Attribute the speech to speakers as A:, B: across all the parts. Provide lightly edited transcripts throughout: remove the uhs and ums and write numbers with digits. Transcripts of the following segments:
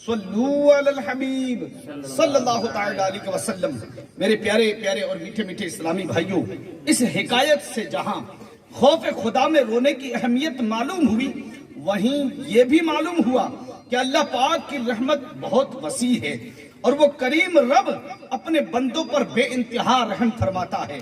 A: صلو علی الحبیب صلی اللہ تعالی علیہ وسلم۔ میرے پیارے پیارے اور میٹھے میٹھے اسلامی بھائیوں، اس حکایت سے جہاں خوف خدا میں رونے کی اہمیت معلوم ہوئی، وہیں یہ بھی معلوم ہوا کہ اللہ پاک کی رحمت بہت وسیع ہے اور وہ کریم رب اپنے بندوں پر بے انتہا رحم فرماتا ہے۔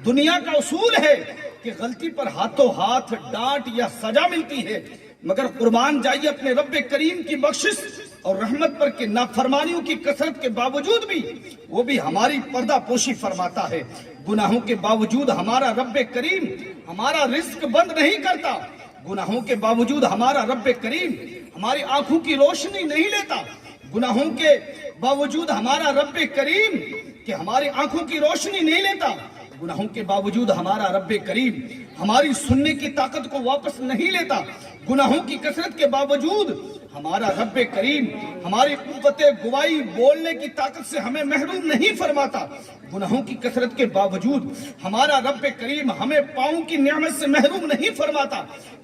A: دنیا کا اصول ہے کہ غلطی پر ہاتھوں ہاتھ ڈانٹ یا سزا ملتی ہے، مگر قربان جائیے اپنے رب کریم کی بخشش اور رحمت پر کہ نافرمانیوں کی کثرت کے باوجود بھی وہ بھی ہماری پردہ پوشی فرماتا ہے۔ گناہوں کے باوجود ہمارا رب کریم ہمارا رزق بند نہیں کرتا، گناہوں کے باوجود ہمارا رب کریم ہماری آنکھوں کی روشنی نہیں لیتا، گناہوں کے باوجود ہمارا رب کریم کہ ہماری آنکھوں کی روشنی نہیں لیتا، گناہوں کے باوجود ہمارا رب کریم ہماری سننے کی طاقت کو واپس نہیں لیتا، گناہوں کی کثرت کے باوجود ہمارا رب کریم ہماری قوت گواہی بولنے کی طاقت سے ہمیں محروم نہیں فرماتا، گناہوں کی کثرت کے باوجود ہمارا رب کریم ہمیں پاؤں کی نعمت سے محروم نہیں فرماتا،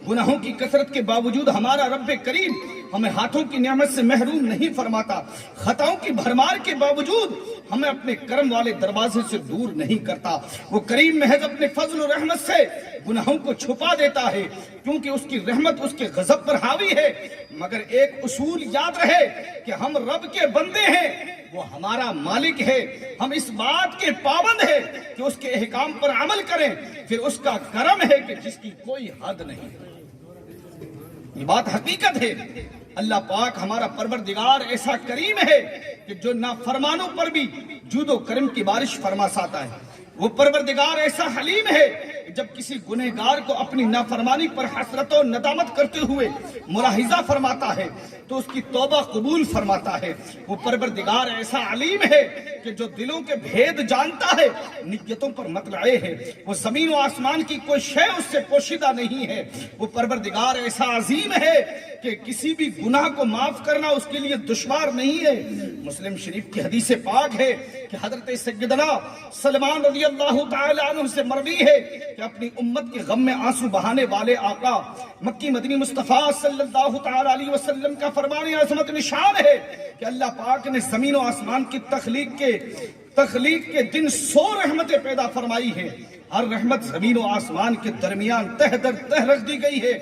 A: گناہوں کی کثرت کے باوجود ہمارا رب کریم ہمیں ہاتھوں کی نعمت سے محروم نہیں فرماتا، خطاؤں کی بھرمار کے باوجود ہمیں اپنے کرم والے دروازے سے دور نہیں کرتا۔ وہ کریم محض اپنے فضل و رحمت سے گناہوں کو چھپا دیتا ہے، کیونکہ اس کی رحمت اس کے غضب پر حاوی ہے۔ مگر ایک اصول یاد رہے کہ ہم رب کے بندے ہیں، وہ ہمارا مالک ہے، ہم اس بات کے پابند ہیں کہ اس کے احکام پر عمل کریں، پھر اس کا کرم ہے کہ جس کی کوئی حد نہیں۔ یہ بات حقیقت ہے۔ اللہ پاک ہمارا پروردگار ایسا کریم ہے کہ جو نافرمانوں پر بھی جود و کرم کی بارش فرماتا ہے۔ وہ پروردگار ایسا حلیم ہے جب کسی گنہگار کو اپنی نافرمانی پر حسرت و ندامت کرتے ہوئے ملاحظہ فرماتا ہے تو اس کی توبہ قبول فرماتا ہے۔ وہ پروردگار ایسا علیم ہے کہ جو دلوں کے بھید جانتا ہے، نیتوں پر مطلع ہے۔ وہ زمین و آسمان کی کوئی شے اس سے پوشیدہ نہیں ہے۔ وہ پروردگار ایسا عظیم ہے کہ کسی بھی گناہ کو معاف کرنا اس کے لیے دشوار نہیں ہے۔ مسلم شریف کی حدیث پاک ہے کہ حضرت سیدنا سلمان رضی اللہ تعالی عنہ سے مروی ہے کہ اپنی امت کے غم میں آنسو بہانے والے آقا مکی مدنی مصطفیٰ صلی اللہ تعالی علیہ وسلم کا فرمان عظمت نشان ہے کہ اللہ پاک نے زمین و آسمان کی تخلیق کے دن 100 رحمتیں پیدا فرمائی ہیں۔ ہر رحمت زمین و آسمان کے درمیان تہ در تہ رکھ دی گئی ہے۔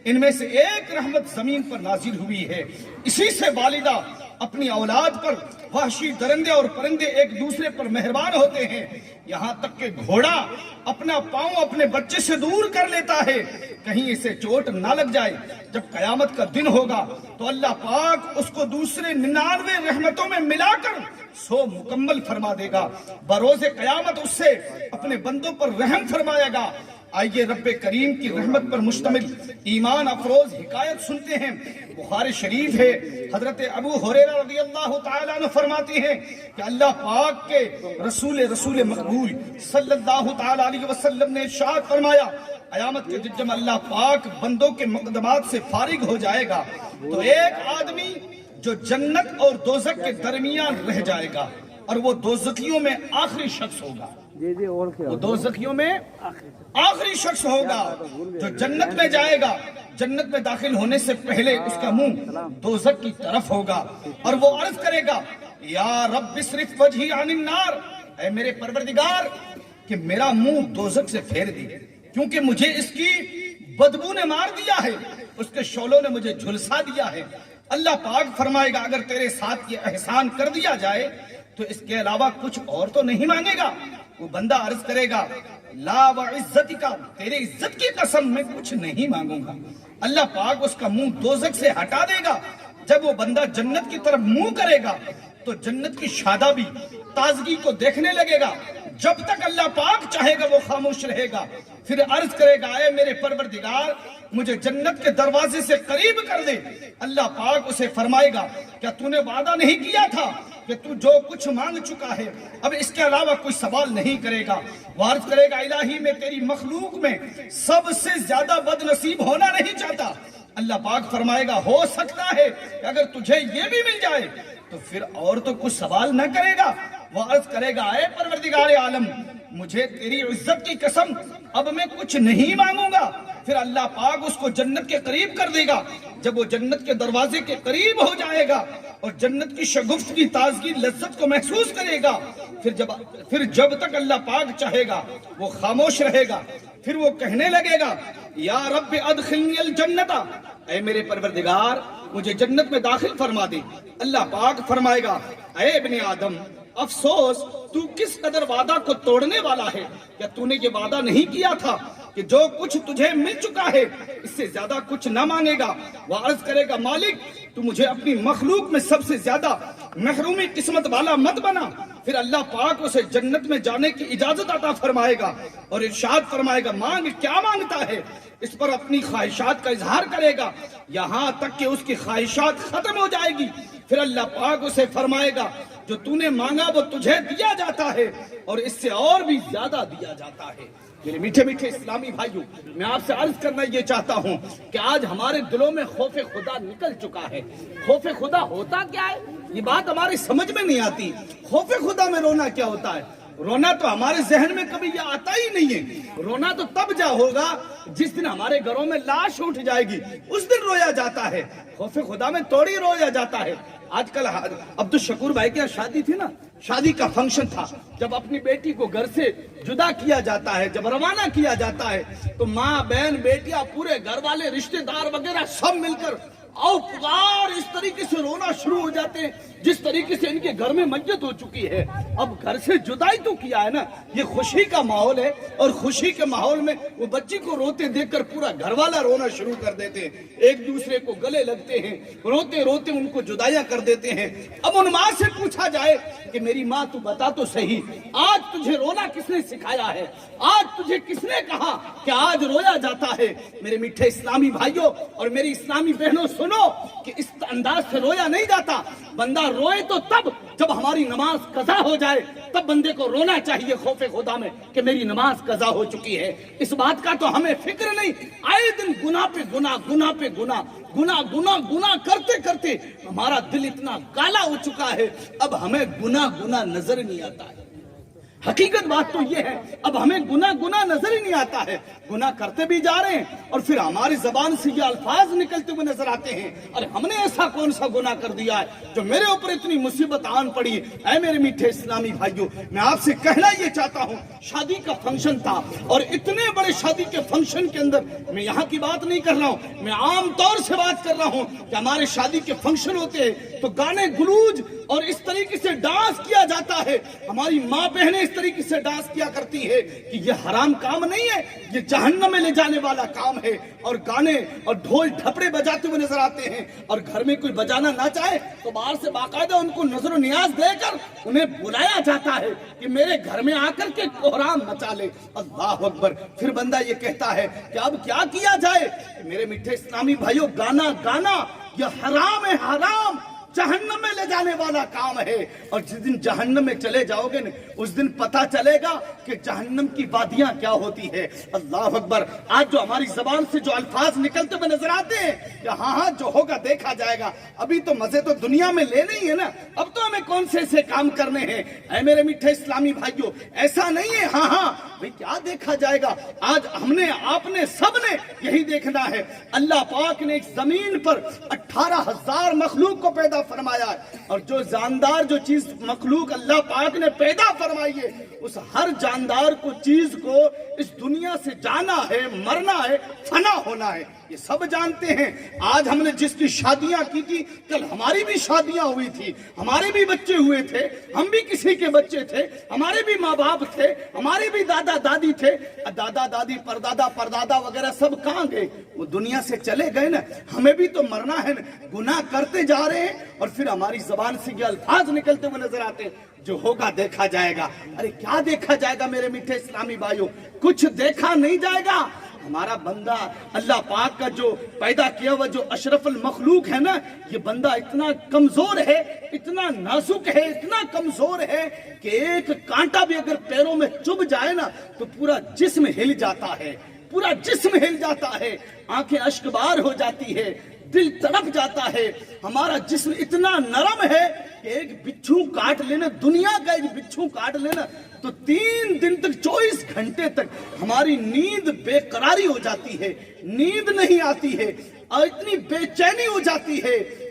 A: ان میں سے ایک رحمت زمین پر نازل ہوئی ہے، اسی سے والدہ اپنی اولاد پر، وحشی درندے اور پرندے ایک دوسرے پر مہربان ہوتے ہیں، یہاں تک کہ گھوڑا اپنا پاؤں اپنے بچے سے دور کر لیتا ہے کہیں اسے چوٹ نہ لگ جائے۔ جب قیامت کا دن ہوگا تو اللہ پاک اس کو دوسرے 99 رحمتوں میں ملا کر 100 مکمل فرما دے گا۔ بروز قیامت اس سے اپنے بندوں پر رحم فرمائے گا۔ آئیے رب کریم کی رحمت پر مشتمل ایمان افروز حکایت سنتے ہیں۔ بخاری شریف ہے، حضرت ابو ہریرہ رضی اللہ تعالیٰ عنہ فرماتے ہیں کہ اللہ پاک کے رسول مقبول صلی اللہ تعالیٰ علیہ وسلم نے ارشاد فرمایا، قیامت کے دن جب اللہ پاک بندوں کے مقدمات سے فارغ ہو جائے گا تو ایک آدمی جو جنت اور دوزخ کے درمیان رہ جائے گا، اور وہ دوزخیوں میں آخری شخص ہوگا۔ وہ دوزخیوں میں آخری شخص ہوگا جو جنت میں جائے گا۔ جنت میں داخل ہونے سے پہلے اس کا منہ دوزخ کی طرف ہوگا اور وہ عرض کرے گا، یا رب اصرف وجہی عن النار، اے میرے پروردگار کہ میرا منہ دوزخ سے پھیر دی، کیونکہ مجھے اس کی بدبو نے مار دیا ہے، اس کے شعلوں نے مجھے جھلسا دیا ہے۔ اللہ پاک فرمائے گا اگر تیرے ساتھ یہ احسان کر دیا جائے تو اس کے علاوہ کچھ اور تو نہیں مانگے گا۔ وہ بندہ عرض کرے گا، لا وعزتک، تیرے عزت کی قسم میں کچھ نہیں مانگوں گا۔ اللہ پاک اس کا منہ دوزخ سے ہٹا دے گا۔ جب وہ بندہ جنت کی طرف منہ کرے گا تو جنت کی شادابی تازگی کو دیکھنے لگے گا۔ جب تک اللہ پاک چاہے گا وہ خاموش رہے گا، پھر عرض کرے گا، اے میرے پروردگار مجھے جنت کے دروازے سے قریب کر دے۔ اللہ پاک اسے فرمائے گا، کیا تو نے وعدہ نہیں کیا تھا کہ تو جو کچھ مانگ چکا ہے اب اس کے علاوہ کوئی سوال نہیں کرے گا؟ وہ عرض کرے گا، الہی میں تیری مخلوق میں سب سے زیادہ بد نصیب ہونا نہیں چاہتا۔ اللہ پاک فرمائے گا، ہو سکتا ہے کہ اگر تجھے یہ بھی مل جائے تو پھر اور تو کچھ سوال نہ کرے گا۔ وہ عرض کرے گا، اے پروردگار عالم مجھے تیری عزت کی قسم اب میں کچھ نہیں مانگوں گا۔ پھر اللہ پاک اس کو جنت کے قریب کر دے گا۔ جب وہ جنت کے دروازے کے قریب ہو جائے گا اور جنت کی شگفت کی تازگی لذت کو محسوس کرے گا. پھر جب تک اللہ پاک چاہے گا وہ خاموش رہے گا. پھر وہ کہنے لگے گا یا رب ادخلنی الجنت، اے میرے پروردگار مجھے جنت میں داخل فرما دے. اللہ پاک فرمائے گا اے ابن آدم افسوس تو کس قدر وعدہ کو توڑنے والا ہے. کیا تو نے یہ وعدہ نہیں کیا تھا کہ جو کچھ تجھے مل چکا ہے اس سے زیادہ کچھ نہ مانگے گا؟ وہ عرض کرے گا مالک تو مجھے اپنی مخلوق میں سب سے زیادہ محرومی قسمت والا مت بنا. پھر اللہ پاک اسے جنت میں جانے کی اجازت عطا فرمائے گا اور ارشاد فرمائے گا مانگ کیا مانگتا ہے. اس پر اپنی خواہشات کا اظہار کرے گا یہاں تک کہ اس کی خواہشات ختم ہو جائے گی. پھر اللہ پاک اسے فرمائے گا جو تو نے مانگا وہ تجھے دیا جاتا ہے اور اس سے اور بھی زیادہ دیا جاتا ہے. میرے میٹھے میٹھے اسلامی بھائیوں، میں آپ سے عرض کرنا یہ چاہتا ہوں کہ آج ہمارے دلوں میں خوف خدا نکل چکا ہے. خوف خدا ہوتا کیا ہے یہ بات ہماری سمجھ میں نہیں آتی. خوف خدا میں رونا کیا ہوتا ہے؟ رونا تو ہمارے ذہن میں کبھی یہ آتا ہی نہیں ہے. رونا تو تب ہوگا جس دن ہمارے گھروں میں لاش اٹھ جائے گی، اس دن رویا جاتا ہے. خوف خدا میں توڑی رویا جاتا ہے. آج کل عبد الشکور بھائی کی شادی تھی نا، شادی کا فنکشن تھا. جب اپنی بیٹی کو گھر سے جدا کیا جاتا ہے، جب روانہ کیا جاتا ہے تو ماں بہن بیٹیاں پورے گھر والے رشتہ دار وغیرہ سب مل کر اور پکار اس طریقے سے رونا شروع ہو جاتے ہیں جس طریقے سے ان کے گھر میں میت ہو چکی ہے. اب گھر سے جدائی تو کیا ہے نا، یہ خوشی کا ماحول ہے اور خوشی کے ماحول میں وہ بچی کو روتے دیکھ کر پورا گھر والا رونا شروع کر دیتے ہیں، ایک دوسرے کو گلے لگتے ہیں، روتے روتے ان کو جدائیاں کر دیتے ہیں. اب ان ماں سے پوچھا جائے کہ میری ماں تو بتا تو صحیح آج تجھے رونا کس نے سکھایا ہے؟ آج تجھے کس نے کہا کہ آج رویا جاتا ہے؟ میرے میٹھے اسلامی بھائیوں اور میری اسلامی بہنوں سنو کہ اس انداز سے رویا نہیں جاتا. بندہ روئے تو تب جب ہماری نماز قضا ہو جائے، تب بندے کو رونا چاہیے خوف خدا میں کہ میری نماز قضا ہو چکی ہے. اس بات کا تو ہمیں فکر نہیں. آئے دن گناہ پہ گناہ، گناہ پہ گناہ، گناہ گناہ گناہ کرتے کرتے ہمارا دل اتنا کالا ہو چکا ہے اب ہمیں گناہ گناہ نظر نہیں آتا ہے. حقیقت بات تو یہ ہے اب ہمیں گناہ نظر ہی نہیں آتا ہے. گناہ کرتے بھی جا رہے ہیں اور پھر ہماری زبان سے یہ الفاظ نکلتے ہوئے نظر آتے ہیں اور ہم نے ایسا کون سا گناہ کر دیا ہے جو میرے اوپر اتنی مصیبت آن پڑی. اے میرے میٹھے اسلامی بھائیوں، میں آپ سے کہنا یہ چاہتا ہوں شادی کا فنکشن تھا اور اتنے بڑے شادی کے فنکشن کے اندر میں یہاں کی بات نہیں کر رہا ہوں، میں عام طور سے بات کر رہا ہوں کہ ہمارے شادی کے فنکشن ہوتے ہیں تو گانے گلوج اور اس طریقے سے ڈانس کیا جاتا ہے. ہماری ماں بہنیں اس طریقے سے ڈانس کیا کرتی ہے کہ یہ حرام کام نہیں ہے، یہ جہنم میں لے جانے والا کام ہے. اور گانے اور ڈھول ڈھپڑے بجاتے ہوئے نظر آتے ہیں اور گھر میں کوئی بجانا نہ چاہے تو باہر سے باقاعدہ ان کو نظر و نیاز دے کر انہیں بلایا جاتا ہے کہ میرے گھر میں آ کر کے کوہرام مچا لے. اللہ اکبر. پھر بندہ یہ کہتا ہے کہ اب کیا کیا جائے؟ میرے میٹھے اسلامی بھائیوں، گانا یہ حرام ہے، حرام جہنم میں لے جانے والا کام ہے. اور جس دن جہنم میں چلے جاؤ گے نا اس دن پتہ چلے گا کہ جہنم کی وادیاں کیا ہوتی ہے. اللہ اکبر. آج جو ہماری زبان سے جو الفاظ نکلتے ہوئے نظر آتے ہیں کہ ہاں جو ہوگا دیکھا جائے گا، ابھی تو مزے تو دنیا میں لینے ہی ہے نا، اب تو ہمیں کون سے ایسے کام کرنے ہیں. اے میرے میٹھے اسلامی بھائیوں، ایسا نہیں ہے ہاں بھئی کیا دیکھا جائے گا. آج ہم نے، آپ نے، سب نے یہی دیکھنا ہے. اللہ پاک نے ایک زمین پر 18,000 مخلوق کو پیدا فرمایا ہے اور جو جاندار جو چیز مخلوق اللہ پاک نے پیدا فرمائی ہے اس ہر جاندار کو چیز کو اس دنیا سے جانا ہے، مرنا ہے، فنا ہونا ہے. یہ سب جانتے ہیں. آج ہم نے جس کی شادیاں کی تھی کل ہماری بھی شادیاں ہوئی تھی، ہمارے بھی بچے ہوئے تھے، ہم بھی کسی کے بچے تھے، ہمارے بھی ماں باپ تھے، ہمارے بھی دادا دادی تھے. دادا دادی پردادا وغیرہ سب کہاں گئے؟ وہ دنیا سے چلے گئے نا. ہمیں بھی تو مرنا ہے نا. گناہ کرتے جا رہے ہیں اور پھر ہماری زبان سے یہ الفاظ نکلتے ہوئے نظر آتے ہیں جو ہوگا دیکھا جائے گا. ارے کیا دیکھا جائے گا میرے میٹھے اسلامی بھائیوں؟ کچھ دیکھا نہیں جائے گا. ہمارا بندہ اللہ پاک کا جو پیدا کیا ہوا جو اشرف المخلوق ہے نا، یہ بندہ اتنا کمزور ہے، اتنا نازک ہے، اتنا کمزور ہے کہ ایک کانٹا بھی اگر پیروں میں چبھ جائے نا تو پورا جسم ہل جاتا ہے، پورا جسم ہل جاتا ہے، آنکھیں اشکبار ہو جاتی ہے، دل تڑپ جاتا ہے. ہمارا جسم اتنا نرم ہے کہ ایک بچھو کاٹ لینا، دنیا کا ایک بچھو کاٹ لینا تو 3 دن تک 24 گھنٹے تک ہماری نیند بے قراری ہو جاتی ہے، نیند نہیں آتی ہے اور اتنی بے چینی ہو جاتی ہے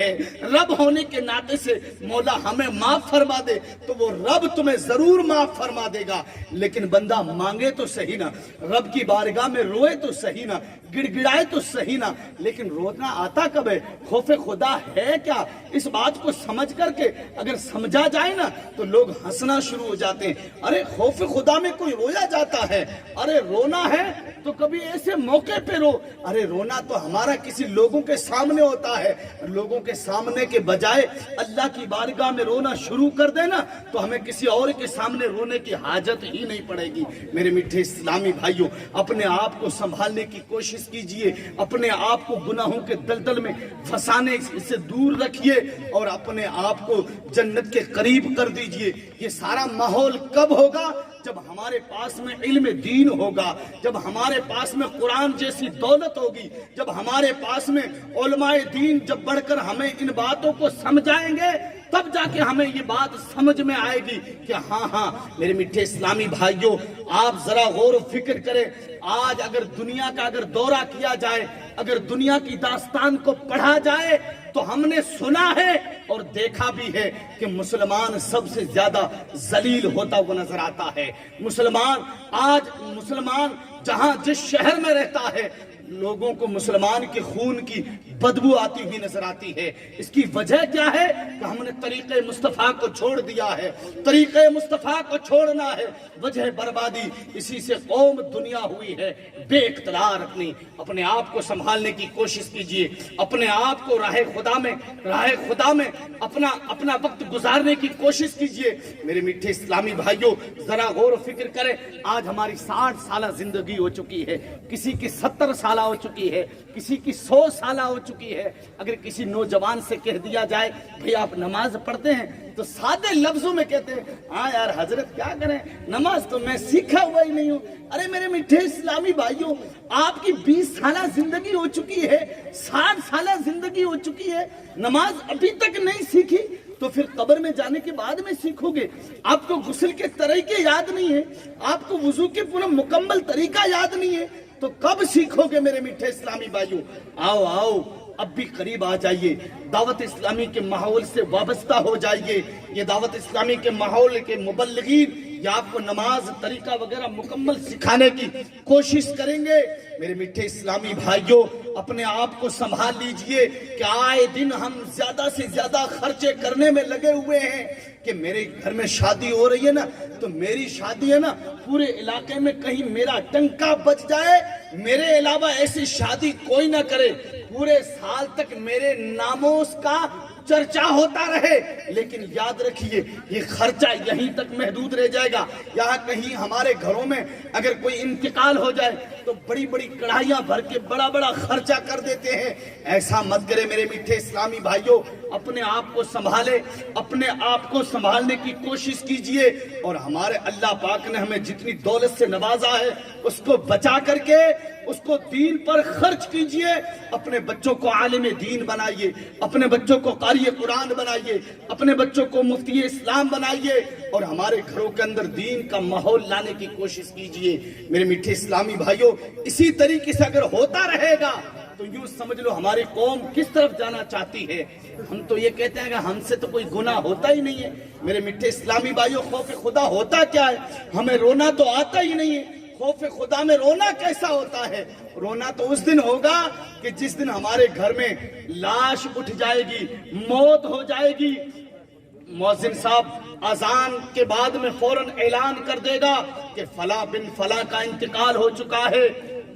B: ہے، رب ہونے کے ناطے سے مولا ہمیں معاف فرما دے، تو وہ رب تمہیں ضرور معاف فرما دے گا۔ لیکن بندہ مانگے تو صحیح نا، رب کی بارگاہ میں روئے تو صحیح نا، گڑ گڑائے تو صحیح نا، لیکن رونا آتا کب ہے؟ خوف خدا ہے کیا؟ اس بات کو سمجھ کر کے اگر سمجھا جائے نا تو لوگ ہنسنا شروع ہو جاتے ہیں۔ ارے خوف خدا میں کوئی رویا جاتا ہے؟ ارے رونا ہے تو کبھی ایسے موقع پہ رو۔ ارے رونا تو ہمارا کسی لوگوں کے سامنے ہوتا ہے، لوگوں کے سامنے کے بجائے اللہ کی بارگاہ میں رونا شروع کر دینا تو ہمیں کسی اور کے سامنے رونے کی حاجت ہی نہیں پڑے گی۔ میرے میٹھے اسلامی بھائیوں، اپنے آپ کو سنبھالنے کی کوشش کیجئے، اپنے آپ کو گناہوں کے دلدل میں پھنسانے سے دور رکھیے اور اپنے آپ کو جنت کے قریب کر دیجئے۔ یہ سارا ماحول کب ہوگا؟ جب ہمارے پاس میں علم دین ہوگا، جب ہمارے پاس میں قرآن جیسی دولت ہوگی، جب ہمارے پاس میں علماء دین جب بڑھ کر ہمیں ان باتوں کو سمجھائیں گے، تب جا کے ہمیں یہ بات سمجھ میں آئے گی کہ ہاں میرے میٹھے اسلامی بھائیوں، آپ ذرا غور و فکر کریں۔ آج اگر دنیا کا اگر دورہ کیا جائے، اگر دنیا کی داستان کو پڑھا جائے تو ہم نے سنا ہے اور دیکھا بھی ہے کہ مسلمان سب سے زیادہ ذلیل ہوتا ہوا نظر آتا ہے۔ مسلمان جہاں جس شہر میں رہتا ہے، لوگوں کو مسلمان کے خون کی بدبو آتی ہوئی نظر آتی ہے۔ اس کی وجہ کیا ہے کہ ہم نے طریقہ مصطفیٰ کو چھوڑ دیا ہے۔ طریقہ مصطفیٰ کو چھوڑنا ہے وجہ بربادی، اسی سے قوم دنیا ہوئی ہے بے اقتدار۔ اپنے آپ کو سنبھالنے کی کوشش کیجئے، اپنے آپ کو راہ خدا میں اپنا وقت گزارنے کی کوشش کیجئے۔ میرے میٹھے اسلامی بھائیوں، ذرا غور و فکر کریں۔ آج ہماری 60 سالہ زندگی ہو چکی ہے، کسی کی 70 سالہ ہو چکی ہے، کسی کی 100 سالہ ہو چکی ہے۔ اگر کسی نوجوان سے کہہ دیا جائے بھئی آپ نماز پڑھتے ہیں، تو سادے لفظوں میں کہتے ہیں ہاں یار حضرت کیا کریں، نماز تو میں سیکھا ہوا ہی نہیں ہوں۔ ارے میرے میٹھے اسلامی بھائیوں، آپ کی 20 سالہ زندگی ہو چکی ہے، 60 سالہ زندگی ہو چکی ہے، نماز ابھی تک نہیں سیکھی، تو پھر قبر میں جانے کے بعد میں سیکھو گے؟ آپ کو غسل کے طریقے یاد نہیں ہے، آپ کو وضو کے پورا مکمل طریقہ یاد نہیں ہے، تو کب سیکھو گے میرے میٹھے اسلامی بھائیوں؟ آؤ اب بھی قریب آ جائیے، دعوت اسلامی کے ماحول سے وابستہ ہو جائیے۔ یہ دعوت اسلامی کے ماحول کے مبلغین یہ آپ کو نماز طریقہ وغیرہ مکمل سکھانے کی کوشش کریں گے۔ میرے میٹھے اسلامی بھائیوں، اپنے آپ کو سنبھال لیجئے کہ آئے دن ہم زیادہ سے زیادہ خرچے کرنے میں لگے ہوئے ہیں کہ میرے گھر میں شادی ہو رہی ہے نا، تو میری شادی ہے نا، پورے علاقے میں کہیں میرا ٹنکا بچ جائے، میرے علاوہ ایسی شادی کوئی نہ کرے، پورے سال تک میرے ناموس کا چرچا ہوتا رہے۔ لیکن یاد رکھیے یہ خرچہ یہیں تک محدود رہ جائے گا۔ یہاں کہیں ہمارے گھروں میں اگر کوئی انتقال ہو جائے تو بڑی بڑی کڑھائیاں بھر کے بڑا بڑا خرچہ کر دیتے ہیں۔ ایسا مت کرے میرے میٹھے اسلامی بھائیوں، اپنے آپ کو سنبھالے، اپنے آپ کو سنبھالنے کی کوشش کیجئے، اور ہمارے اللہ پاک نے ہمیں جتنی دولت سے نوازا ہے اس کو بچا کر کے اس کو دین پر خرچ کیجئے۔ اپنے بچوں کو عالم دین بنائیے، اپنے بچوں کو قاری قرآن بنائیے، اپنے بچوں کو مفتی اسلام بنائیے، اور ہمارے گھروں کے اندر دین کا ماحول لانے کی کوشش کیجئے۔ میرے میٹھے اسلامی بھائیوں، اسی طریقے سے اگر ہوتا رہے گا تو یوں سمجھ لو ہماری قوم کس طرف جانا چاہتی ہے۔ ہم تو یہ کہتے ہیں کہ ہم سے تو کوئی گناہ ہوتا ہی نہیں ہے۔ میرے میٹھے اسلامی بھائیوں، خوف خدا ہوتا کیا ہے؟ ہمیں رونا تو آتا ہی نہیں ہے۔ خوف خدا میں رونا کیسا ہوتا ہے؟ رونا تو اس دن ہوگا کہ جس دن ہمارے گھر میں لاش اٹھ جائے گی، موت ہو جائے گی، مؤذن صاحب اذان کے بعد میں فوراً اعلان کر دے گا کہ فلاں بن فلاں کا انتقال ہو چکا ہے،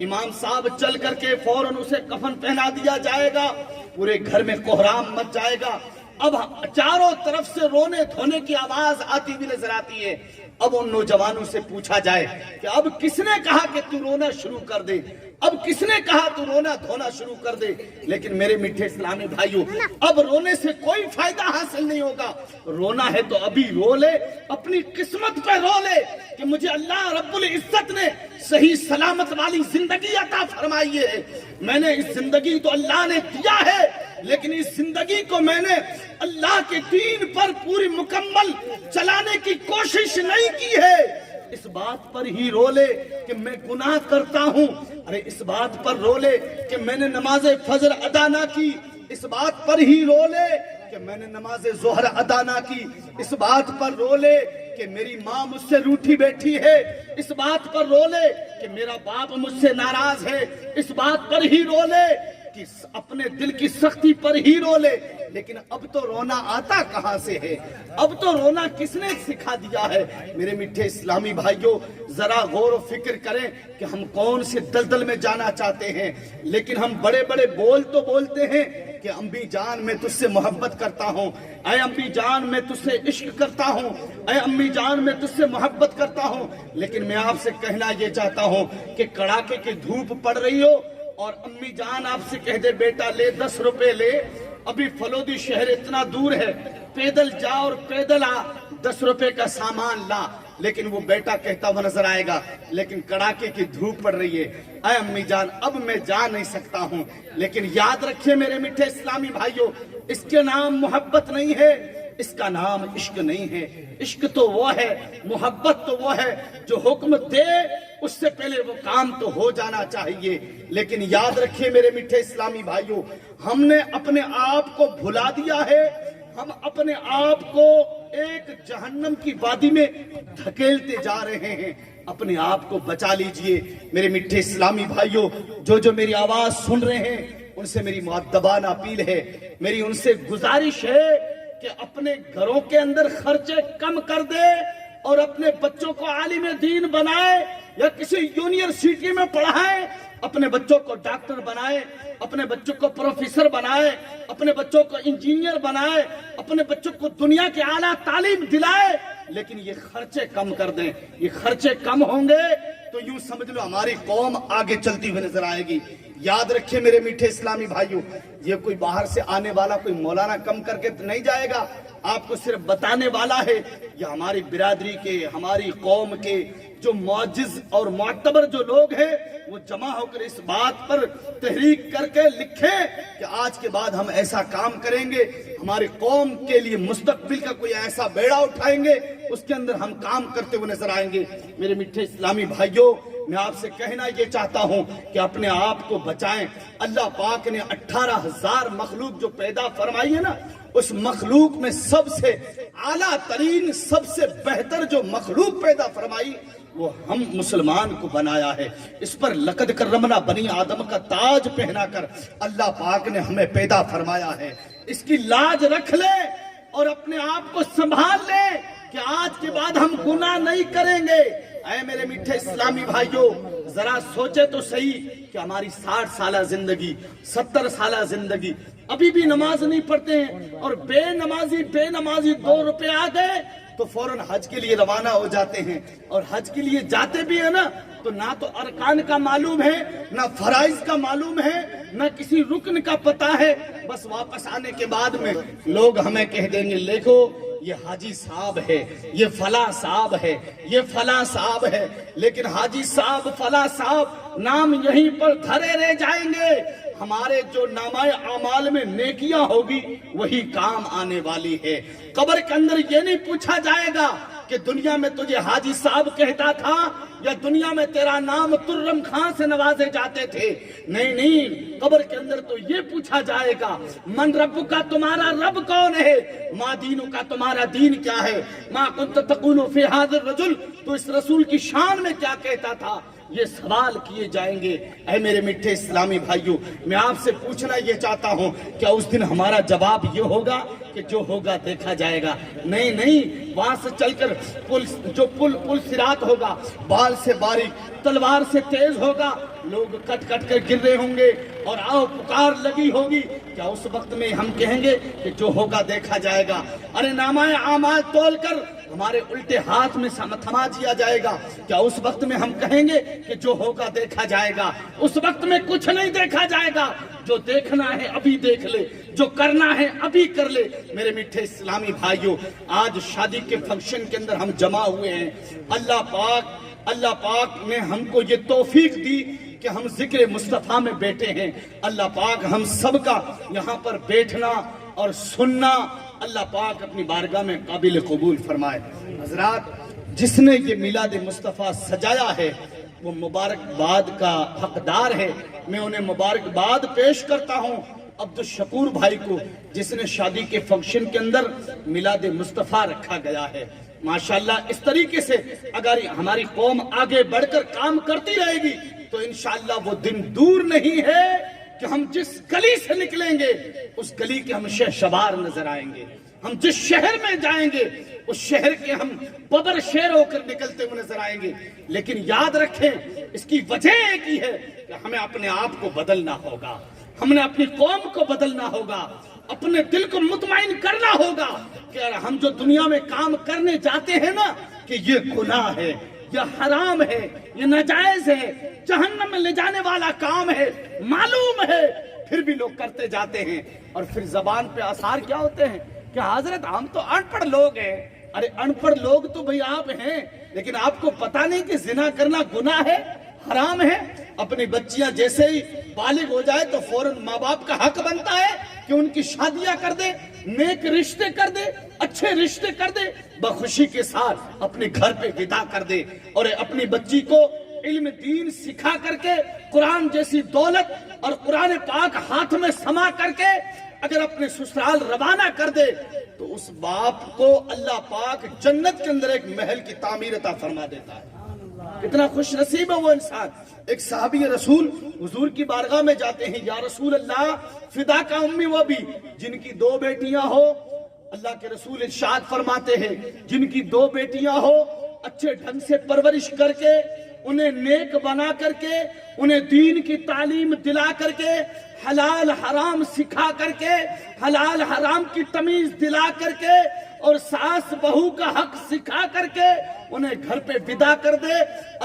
B: امام صاحب چل کر کے فوراً اسے کفن پہنا دیا جائے گا، پورے گھر میں کوہرام مچ جائے گا۔ اب چاروں طرف سے رونے دھونے کی آواز آتی ہوئی نظر آتی ہے۔ اب ان نوجوانوں سے پوچھا جائے کہ اب کس نے کہا کہ تو رونا شروع کر دے، اب کس نے کہا تو رونا دھونا شروع کر دے؟ لیکن میرے میٹھے اسلامی بھائیوں، اب رونے سے کوئی فائدہ حاصل نہیں ہوگا۔ رونا ہے تو ابھی رو لے، اپنی قسمت پہ رو لے کہ مجھے اللہ رب العزت نے صحیح سلامت والی زندگی عطا فرمائی ہے۔ میں نے اس زندگی تو اللہ نے دیا ہے، لیکن اس زندگی کو میں نے اللہ کے دین پر پوری مکمل چلانے کی کوشش نہیں کی ہے۔ اس بات پر ہی رو لے کہ میں گناہ کرتا ہوں، ارے اس بات پر رو لے کہ میں نے نماز فجر ادا نہ کی، اس بات پر ہی رو لے کہ میں نے نماز ظہر ادا نہ کی، اس بات پر رو لے کہ میری ماں مجھ سے روٹھی بیٹھی ہے، اس بات پر رو لے کہ میرا باپ مجھ سے ناراض ہے، اس بات پر ہی رو لے کہ اپنے دل کی سختی پر ہی رو لے۔ لیکن اب تو رونا آتا کہاں سے ہے؟ اب تو رونا کس نے سکھا دیا ہے؟ میرے میٹھے اسلامی بھائیوں، ذرا غور و فکر کریں کہ ہم کون سے دلدل میں جانا چاہتے ہیں۔ لیکن ہم بڑے بڑے بول تو بولتے ہیں کہ امی جان میں تجھ سے محبت کرتا ہوں، اے امی جان میں تجھ سے عشق کرتا ہوں، اے امی جان میں تجھ سے محبت کرتا ہوں۔ لیکن میں آپ سے کہنا یہ چاہتا ہوں کہ کڑاکے کی دھوپ پڑ رہی ہو اور امی جان آپ سے کہہ دے بیٹا لے 10 روپے لے، ابھی فلودی شہر اتنا دور ہے، پیدل جا اور پیدل آ، 10 روپے کا سامان لا، لیکن وہ بیٹا کہتا ہوا نظر آئے گا لیکن کڑاکے کی دھوپ پڑ رہی ہے، اے امی جان اب میں جا نہیں سکتا ہوں۔ لیکن یاد رکھیے میرے میٹھے اسلامی بھائیوں، اس کے نام محبت نہیں ہے، اس کا نام عشق نہیں ہے۔ عشق تو وہ ہے، محبت تو وہ ہے جو حکم دے اس سے پہلے وہ کام تو ہو جانا چاہیے۔ لیکن یاد رکھیے میرے میٹھے اسلامی بھائیوں، ہم نے اپنے آپ کو بھلا دیا ہے، ہم اپنے آپ کو ایک جہنم کی وادی میں دھکیلتے جا رہے ہیں۔ اپنے آپ کو بچا لیجئے میرے میٹھے اسلامی بھائیوں۔ جو میری آواز سن رہے ہیں ان سے میری مؤدبانہ اپیل ہے، میری ان سے گزارش ہے کہ اپنے گھروں کے اندر خرچے کم کر دے اور اپنے بچوں کو عالم دین بنائے یا کسی یونیورسٹی میں پڑھائے، اپنے بچوں کو ڈاکٹر بنائے، اپنے بچوں کو پروفیسر بنائے، اپنے بچوں کو انجینئر بنائے، اپنے بچوں کو دنیا کے اعلیٰ تعلیم دلائے۔ لیکن یہ خرچے کم کر دیں، یہ خرچے کم ہوں گے تو یوں سمجھ لو ہماری قوم آگے چلتی ہوئی نظر آئے گی۔ یاد رکھیے میرے میٹھے اسلامی بھائیوں، یہ کوئی باہر سے آنے والا کوئی مولانا کم کر کے نہیں جائے گا، آپ کو صرف بتانے والا ہے۔ یہ ہماری برادری کے، ہماری قوم کے جو معجز اور معتبر جو لوگ ہیں وہ جمع ہو کر اس بات پر تحریک کر کے لکھیں کہ آج کے بعد ہم ایسا کام کریں گے، ہماری قوم کے لیے مستقبل کا کوئی ایسا بیڑا اٹھائیں گے، اس کے اندر ہم کام کرتے ہوئے نظر آئیں گے۔ میرے میٹھے اسلامی بھائیوں، میں آپ سے کہنا یہ چاہتا ہوں کہ اپنے آپ کو بچائیں۔ اللہ پاک نے 18,000 مخلوق جو پیدا فرمائی ہے نا، اس مخلوق میں سب سے اعلیٰ ترین، سب سے بہتر جو مخلوق پیدا فرمائی وہ ہم مسلمان کو بنایا ہے۔ اس پر لقد کرمنا بنی آدم کا تاج پہنا کر اللہ پاک نے ہمیں پیدا فرمایا ہے۔ اس کی لاج رکھ لے اور اپنے آپ کو سنبھال لے کہ آج کے بعد ہم گناہ نہیں کریں گے۔ اے میرے میٹھے اسلامی بھائیوں، ذرا سوچے تو صحیح کہ ہماری 60 سالہ زندگی، 70 سالہ زندگی، ابھی بھی نماز نہیں پڑھتے ہیں اور بے نمازی 2 روپے آ گئے تو فوراً حج کے لیے روانہ ہو جاتے ہیں، اور حج کے لیے جاتے بھی ہیں نا تو نہ تو ارکان کا معلوم ہے، نہ فرائض کا معلوم ہے، نہ کسی رکن کا پتہ ہے۔ بس واپس آنے کے بعد میں لوگ ہمیں کہہ دیں گے دیکھو یہ حاجی صاحب ہے، یہ فلاں صاحب ہے، یہ فلاں صاحب ہے۔ لیکن حاجی صاحب، فلاں صاحب نام یہیں پر دھرے رہ جائیں گے، ہمارے جو نامہ اعمال میں نیکیاں ہوگی وہی کام آنے والی ہے۔ قبر کے اندر یہ نہیں پوچھا جائے گا کہ دنیا میں تجھے حاجی صاحب کہتا تھا یا دنیا میں تیرا نام ترم خان سے نوازے جاتے تھے۔ نہیں، قبر کے اندر تو یہ پوچھا جائے گا من رب کا، تمہارا رب کون ہے، ما دینو کا، تمہارا دین کیا ہے، ما کنت تقول فی ھذا الرجل، تو اس رسول کی شان میں کیا کہتا تھا، یہ سوال کیے جائیں گے۔ اے میرے میٹھے اسلامی بھائیوں، میں آپ سے پوچھنا یہ چاہتا ہوں کیا اس دن ہمارا جواب یہ ہوگا کہ جو ہوگا دیکھا جائے گا؟ نہیں، وہاں سے چل کر پل صراط ہوگا، بال سے باریک، تلوار سے تیز ہوگا، لوگ کٹ کٹ کر گر رہے ہوں گے اور آؤ پکار لگی ہوگی۔ کیا اس وقت میں ہم کہیں گے کہ جو ہوگا دیکھا جائے گا؟ ارے نامہ اعمال تول کر ہمارے الٹے ہاتھ میں تھما دیا جائے گا، کیا اس وقت میں ہم کہیں گے کہ جو ہوگا دیکھا جائے گا؟ اس وقت میں کچھ نہیں دیکھا جائے گا۔ جو دیکھنا ہے ابھی دیکھ لے، جو کرنا ہے ابھی کر لے۔ میرے میٹھے اسلامی بھائیوں، آج شادی کے فنکشن کے اندر ہم جمع ہوئے ہیں، اللہ پاک نے ہم کو یہ توفیق دی کہ ہم ذکر مصطفیٰ میں بیٹھے ہیں۔ اللہ پاک ہم سب کا یہاں پر بیٹھنا اور سننا اللہ پاک اپنی بارگاہ میں قابل قبول فرمائے۔ حضرات، جس نے یہ میلاد مصطفیٰ سجایا ہے وہ مبارکباد کا حقدار ہے، میں انہیں مبارکباد پیش کرتا ہوں۔ عبد الشکور بھائی کو جس نے شادی کے فنکشن کے اندر میلاد مصطفیٰ رکھا گیا ہے. ماشاءاللہ اس طریقے سے اگر ہماری قوم آگے بڑھ کر کام کرتی رہے گی تو انشاءاللہ وہ دن دور نہیں ہے کہ ہم جس گلی سے نکلیں گے اس گلی کے ہم شہسوار نظر آئیں گے. ہم جس شہر میں جائیں گے اس شہر کے ہم ببر شیر ہو کر نکلتے ہوئے نظر آئیں گے. لیکن یاد رکھیں اس کی وجہ ایک ہی ہے کہ ہمیں اپنے آپ کو بدلنا ہوگا, ہم نے اپنی قوم کو بدلنا ہوگا, اپنے دل کو مطمئن کرنا ہوگا کہ ہم جو دنیا میں کام کرنے جاتے ہیں نا کہ یہ گناہ ہے, یہ حرام ہے, یہ ناجائز ہے, جہنم میں لے جانے والا کام ہے, معلوم ہے, پھر بھی لوگ کرتے جاتے ہیں. اور پھر زبان پہ آثار کیا ہوتے ہیں کہ حضرت ہم تو ان پڑھ لوگ ہیں. ارے ان پڑھ لوگ تو بھئی آپ ہیں, لیکن آپ کو پتہ نہیں کہ زنا کرنا گناہ ہے, حرام ہے. اپنی بچیاں جیسے ہی بالغ ہو جائے تو فوراً ماں باپ کا حق بنتا ہے کہ ان کی شادیاں کر دے, نیک رشتے کر دے, اچھے رشتے کر دے, بخوشی کے ساتھ اپنے گھر پہ ودا کر دے, اور اپنی بچی کو علم دین سکھا کر کے قرآن جیسی دولت اور قرآن پاک ہاتھ میں سما کر کے اگر اپنے سسرال روانہ کر دے تو اس باپ کو اللہ پاک جنت کے اندر ایک محل کی تعمیر عطا فرما دیتا ہے. کتنا خوش نصیب ہے وہ انسان. ایک صحابی رسول حضور کی بارگاہ میں جاتے ہیں, یا رسول اللہ فدا کا امی و ابی, جن کی 2 بیٹیاں ہو, اللہ کے رسول ارشاد فرماتے ہیں جن کی 2 بیٹیاں ہو, اچھے ڈھنگ سے پرورش کر کے, انہیں نیک بنا کر کے, انہیں دین کی تعلیم دلا کر کے, حلال حرام سکھا کر کے, حلال حرام کی تمیز دلا کر کے, اور ساس بہو کا حق سکھا کر کے انہیں گھر پہ ودا کر دے,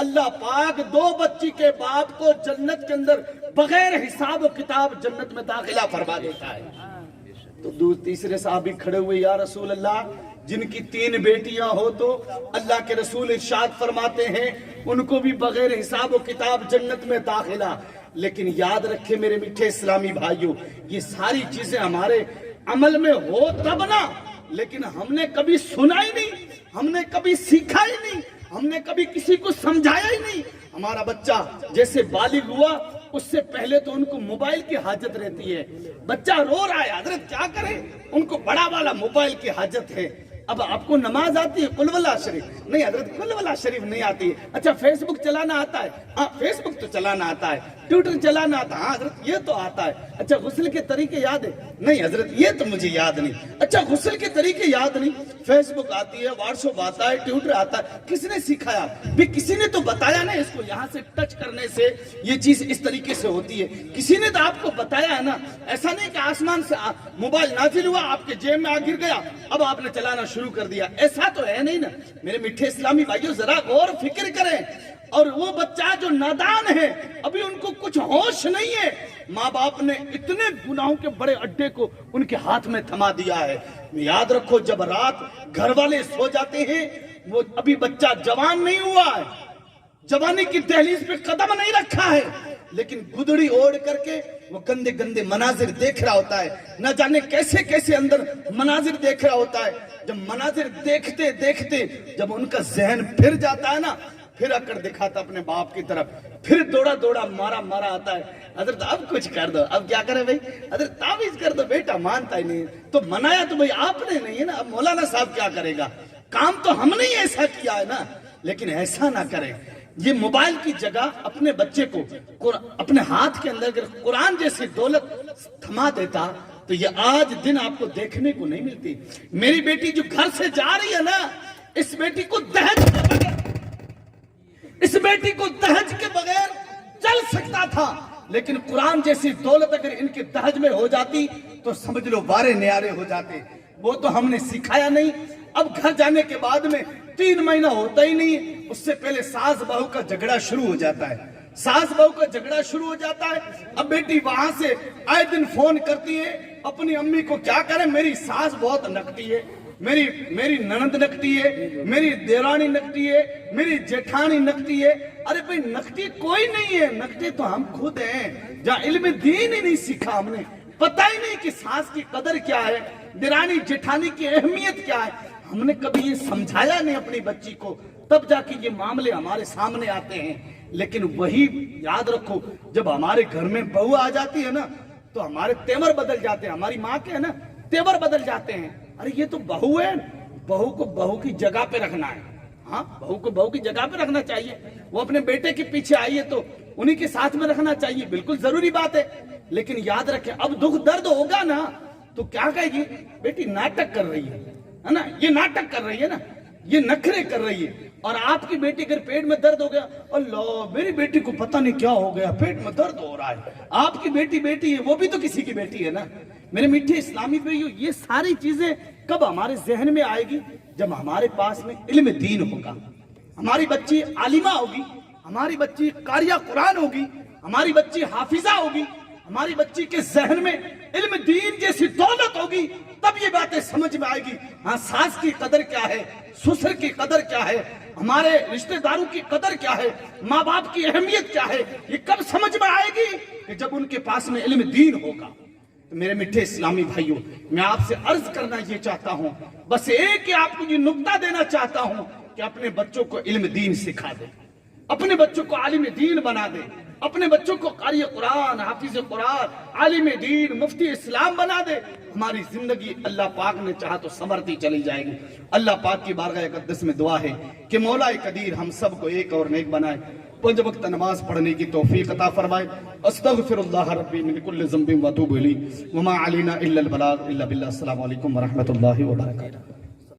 B: اللہ پاک 2 بچی کے باپ کو جنت کے اندر بغیر حساب و کتاب جنت میں داخلہ فرما دیتا ہے. تو تیسرے صحابی کھڑے ہوئے, یا رسول اللہ جن کی 3 بیٹیاں ہو تو اللہ کے رسول ارشاد فرماتے ہیں ان کو بھی بغیر حساب و کتاب جنت میں داخلہ. لیکن یاد رکھے میرے میٹھے اسلامی بھائیوں, یہ ساری چیزیں ہمارے عمل میں ہو تب نا, لیکن ہم نے کبھی سنا ہی نہیں, ہم نے کبھی سیکھا ہی نہیں, ہم نے کبھی کسی کو سمجھایا ہی نہیں. ہمارا بچہ جیسے بالغ ہوا اس سے پہلے تو ان کو موبائل کی حاجت رہتی ہے. بچہ رو رہا ہے, حضرت کیا کریں, ان کو بڑا والا موبائل کی حاجت ہے. اب آپ کو نماز آتی ہے قل واللہ شریف؟ نہیں حضرت قل واللہ شریف نہیں آتی ہے. اچھا فیس بک چلانا آتا ہے؟ ہاں فیس بک تو چلانا آتا ہے. ٹویٹر چلانا آتا ہے؟ ہاں حضرت یہ تو آتا ہے. اچھا غسل کے طریقے یاد ہے؟ نہیں حضرت یہ تو مجھے یاد نہیں. اچھا غسل کے طریقے یاد نہیں, فیس بک آتی ہے, واٹس ایپ آتا ہے, ٹویٹر آتا ہے, کس نے سکھایا بھی؟ کسی نے تو بتایا نا, اس کو یہاں سے ٹچ کرنے سے یہ چیز اس طریقے سے ہوتی ہے, کسی نے تو آپ کو بتایا ہے نا. ایسا نہیں کہ آسمان سے موبائل نازل ہوا آپ کے جیب میں آ گر گیا اب آپ نے چلانا شروع کر دیا, ایسا تو ہے نہیں نا. میرے میٹھے اسلامی بھائیوں ذرا غور فکر کریں. اور وہ بچہ جو نادان ہے ابھی ان کو کچھ ہوش نہیں ہے, ماں باپ نے اتنے گناہوں کے بڑے اڈے کو ان کے ہاتھ میں تھما دیا ہے. یاد رکھو جب رات گھر والے سو جاتے ہیں, وہ ابھی بچہ جوان نہیں ہوا ہے, جوانی کی دہلیز پہ قدم نہیں رکھا ہے, لیکن گدڑی اوڑھ کر کے وہ گندے گندے مناظر دیکھ رہا ہوتا ہے, نہ جانے کیسے کیسے اندر مناظر دیکھ رہا ہوتا ہے. جب مناظر دیکھتے دیکھتے جب ان کا ذہن پھر جاتا ہے نا, پھر آ کر دکھاتا اپنے باپ کی طرف, پھر دوڑا دوڑا مارا مارا آتا ہے, حضرت اب کچھ کر دو. اب کیا کرے بھائی, حضرت تعویذ کر دو. بیٹا مانتا ہی نہیں, تو منایا تو بھائی آپ نے نہیں ہے نا, اب مولانا صاحب کیا کرے گا, کام تو ہم نے ہی ایسا کیا ہے نا. لیکن ایسا نہ کریں, یہ موبائل کی جگہ اپنے بچے کو اپنے ہاتھ کے اندر اگر قرآن جیسی دولت تھما دیتا تو یہ آج دن آپ کو دیکھنے کو نہیں ملتی. میری بیٹی جو گھر سے جا رہی ہے نا, اس بیٹی کو دہج کے بغیر, اس بیٹی کو دہج کے بغیر چل سکتا تھا, لیکن قرآن جیسی دولت اگر ان کے دہج میں ہو جاتی تو سمجھ لو وارے نیارے ہو جاتے. وہ تو ہم نے سکھایا نہیں. اب گھر جانے کے بعد میں 3 مہینہ ہوتا ہی نہیں, اس سے پہلے ساس بہو کا جھگڑا شروع ہو جاتا ہے, ساس بہو کا جھگڑا شروع ہو جاتا ہے. اب بیٹی وہاں سے آئے دن فون کرتی ہے اپنی امی کو, کیا کرے میری ساس بہت نکتی ہے, میری ننند نکتی ہے, میری دیرانی نکتی ہے, میری جیٹھانی نکتی ہے. ارے بھئی نکتی کوئی نہیں ہے, نکتی تو ہم خود ہیں. جہاں علم دین ہی نہیں سیکھا ہم نے, پتہ ہی نہیں کہ ساس کی قدر کیا ہے, دیرانی جیٹھانی کی اہمیت کیا ہے, ہم نے کبھی یہ سمجھایا نہیں اپنی بچی کو, تب جا کے یہ معاملے ہمارے سامنے آتے ہیں. لیکن وہی یاد رکھو, جب ہمارے گھر میں بہو آ جاتی ہے نا تو ہمارے تیور بدل جاتے ہیں. ہماری ماں کے ہے نا تیور بدل جاتے ہیں. ارے یہ تو بہو ہے, بہو کو بہو کی جگہ پہ رکھنا ہے. ہاں, بہو کو بہو کی جگہ پہ رکھنا چاہیے. وہ اپنے بیٹے کے پیچھے آئی ہے تو انہی کے ساتھ میں رکھنا چاہیے, بالکل ضروری بات ہے. لیکن یاد رکھیں, اب دکھ درد ہوگا نا تو کیا کہے گی, بیٹی ناٹک کر رہی ہے نا, یہ ناٹک کر رہی ہے نا, یہ نخرے کر رہی ہے. اور آپ کی بیٹی اگر پیٹ میں درد ہو گیا, اللہ میری بیٹی کو پتہ نہیں کیا ہو گیا, پیٹ میں درد ہو رہا ہے. آپ کی بیٹی ہے, وہ بھی تو کسی کی بیٹی ہے نا. میرے میٹھے اسلامی بھائیو, یہ ساری چیزیں کب ہمارے ذہن میں آئے گی, جب ہمارے پاس میں علم دین ہوگا. ہماری بچی عالمہ ہوگی, ہماری بچی قاریہ قرآن ہوگی, ہماری بچی حافظہ ہوگی, ہماری بچی کے ذہن میں علم دین جیسی دولت ہوگی, تب یہ باتیں سمجھ میں آئے گی. ہاں, ساس کی قدر کیا ہے, سسر کی قدر کیا ہے, ہمارے رشتہ داروں کی قدر کیا ہے, ماں باپ کی اہمیت کیا ہے, یہ کب سمجھ میں آئے گی کہ جب ان کے پاس میں علم دین ہوگا. تو میرے میٹھے اسلامی بھائیوں, میں آپ سے عرض کرنا یہ چاہتا ہوں, بس ایک ہی آپ کو یہ نقطہ دینا چاہتا ہوں کہ اپنے بچوں کو علم دین سکھا دے, اپنے بچوں کو عالم دین بنا دے, اپنے بچوں کو قاری قرآن, حافظ قرآن, عالم دین, مفتی اسلام بنا دے. ہماری زندگی اللہ پاک نے چاہا تو سنورتی چلی جائے گی. اللہ پاک کی بارگاہ اقدس میں دعا ہے کہ مولا قدیر ہم سب کو ایک اور نیک بنائے, 5 وقت نماز پڑھنے کی توفیق عطا فرمائے. استغفر اللہ ربی من کل ذنب و اتوب الیہ وما علینا الا البلاغ الا باللہ. السلام علیکم ورحمۃ اللہ وبرکاتہ.